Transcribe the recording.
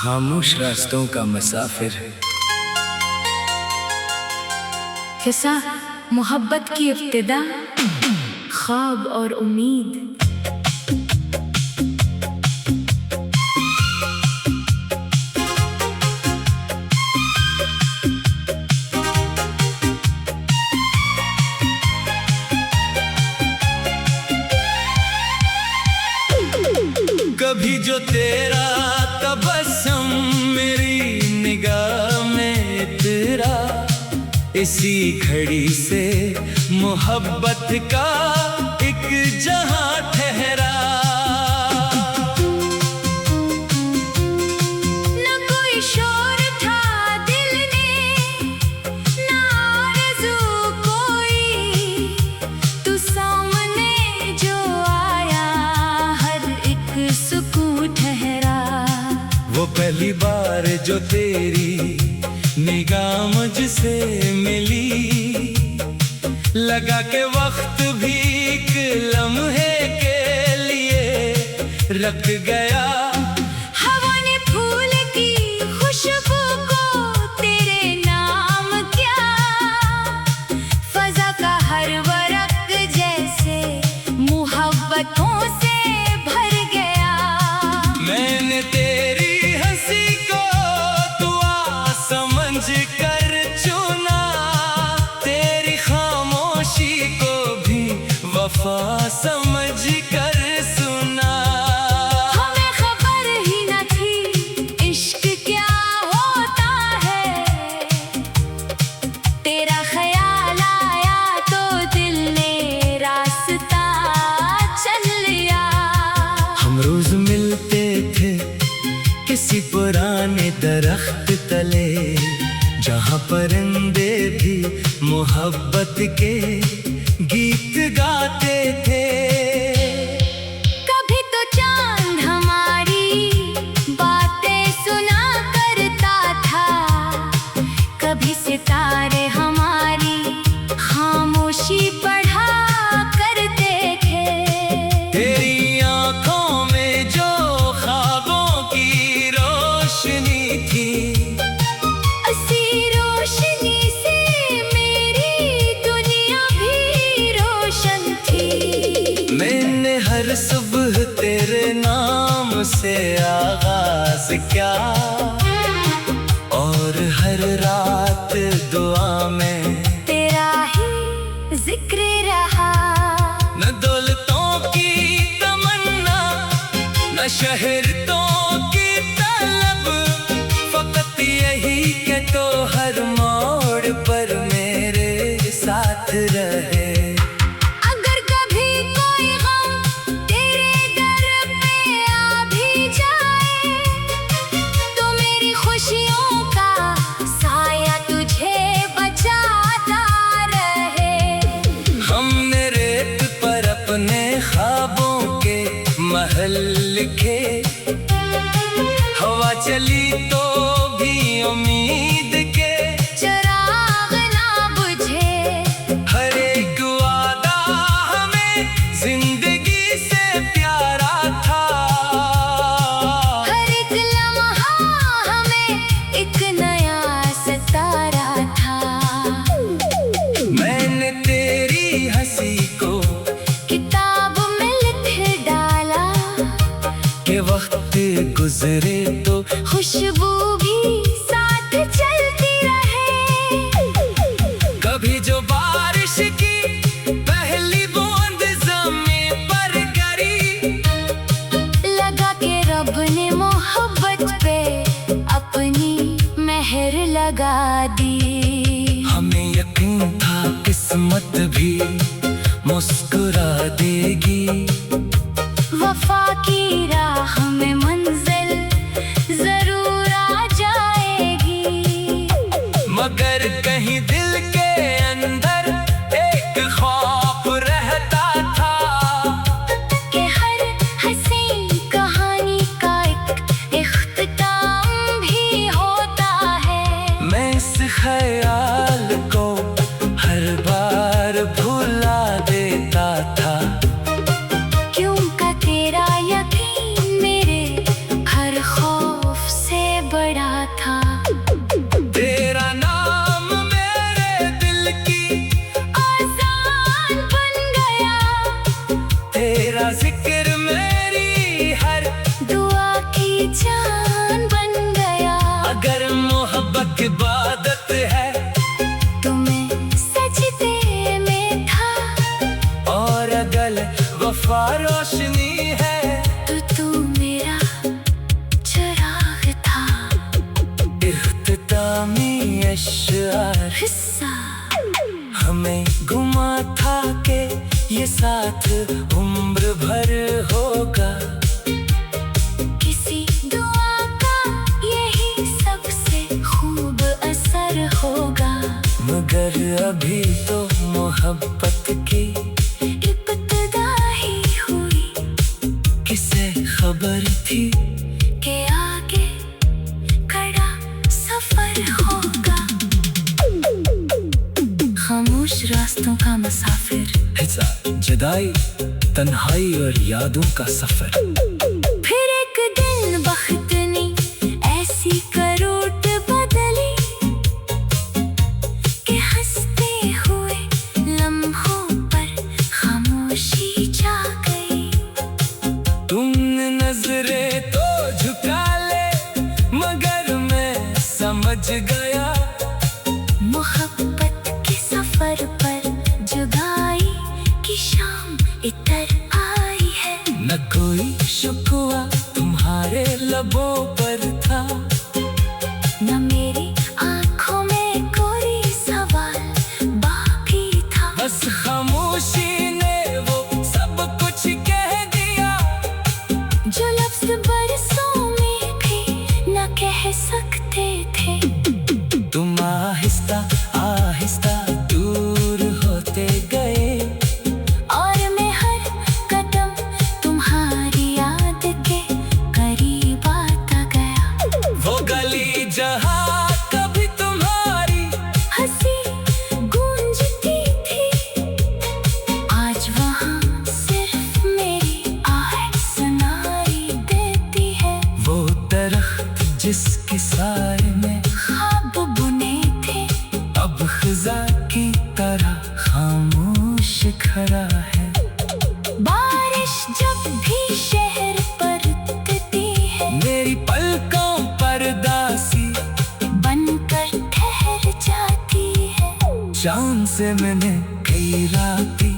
खामोश रास्तों का मुसाफिर है। किस्सा मोहब्बत की इब्तिदा, ख्वाब और उम्मीद। कभी जो तेरा तबस्सुम मेरी निगाह में तेरा, इसी घड़ी से मोहब्बत का एक जहां ठहरा। न कोई शोर था दिल ने, न आरज़ू कोई, तू सामने जो आया हर एक सुकून ठहरा। वो पहली बार जो तेरी निगाह मुझसे मिली, लगा के वक्त भी एक लम्हे के लिए रख गया। हवा ने फूल की खुशबू को तेरे नाम किया, फजा का हर वरक जैसे मोहब्बतों से भर गया। मैंने तेरी हंसी को दुआ समझ कर चुना, तेरी खामोशी को भी वफा समझ कर सुना। हमें खबर ही न थी इश्क क्या होता है, तेरा ख्याल आया तो दिल ने रास्ता चल लिया। हम रोज मिलते थे किसी पुराने दरख्त तले, जहाँ परिंदे भी मोहब्बत के गीत गाते थे। कभी तो चांद हमारी बातें सुना करता था, कभी सितारे हमारी खामोशी पढ़ा करते थे। तेरी आंखों में जो ख्वाबों की रोशनी थी, उसी रोशनी से मेरी दुनिया भी रोशन थी। मैंने हर सुबह तेरे नाम से आगाज किया, और हर रात दुआ में तेरा ही जिक्र रहा। न दौलतों की तमन्ना, न शहरतों की तलब, फकत यही के तो हर मोड़ पर मेरे साथ रहे। अगर कभी कोई गम तेरे दर पे आ भी जाए, तो मेरी खुशियों का साया तुझे बचाता रहे। हमने रेत पर अपने ख्वाबों के महल लिखे, हवा चली तो भी उम्मीद के चिराग ना बुझे, हर एक वादा हमें जिंदगी से प्यारा था। हर एक लम्हा हमें एक नया सितारा था। मैंने तेरी हंसी को किताब में लिख डाला, के वक्त गुजरे तो खुशबू भी साथ चलती रहे। कभी जो बारिश की पहली बूंद ज़मीन पर गिरी, लगा के रब ने मोहब्बत पे अपनी मेहर लगा दी। हमें यकीन था किस्मत भी मुस्कुरा देगी। वफा की राह में मंजिल जरूर आ जाएगी, मगर कहीं दिल के अंदर एक ख्वाब रहता था, कि हर हसीन कहानी का एक इख्तिताम भी होता है। मैं इस ख्याल को हर बार भुला देता था। क्यों जान बन गया। अगर मोहब्बत इबादत है तुम्हें सजदे में था, और अगर वफा रोशनी है तो तू मेरा चिराग था। इख्तितामी अश्आर हिस्सा हमें घुमा था के ये साथ उम्र भर होगा। किसी दुआ का यही सबसे खूब असर होगा। मगर अभी तो मोहब्बत की इब्तिदा ही हुई, किसे खबर थी के आगे कड़ा सफर होगा। खामोश रास्तों का मुसाफिर, हिसाब जुदाई तन्हाई और यादों का सफर। फिर एक दिन बख्त ने ऐसी करोट बदली कि हंसते हुए लम्हों पर खामोशी छा गई। तुमने नजरें तो झुका ले, मगर मैं समझ गया। मोहब्बत के सफर पर जुदाई की शाम इतर आई है। न कोई शुक्वा तुम्हारे लबों पर था, न मेरी आंखों में कोई सवाल बाकी था। बस खामोशी ने वो सब कुछ कह दिया, जो लफ्ज़ बरसों में भी न कह सकते थे। तुम आहिस्ता आहिस्ता दूर होते गए, और मैं हर कदम तुम्हारी याद के करीब आता गया। वो गली जहाँ कभी तुम्हारी हंसी गूंजती थी, आज वहाँ सिर्फ मेरी आहट सुनाई देती है। वो दरख्त जिसके साए में ख्वाब बुने थे, अब खिजा की तरह खामोश खड़ा है। बारिश जब भी शहर पर उतरती है, मेरी पलकों पर दासी बनकर ठहर जाती है। चांद से मैंने कई रातें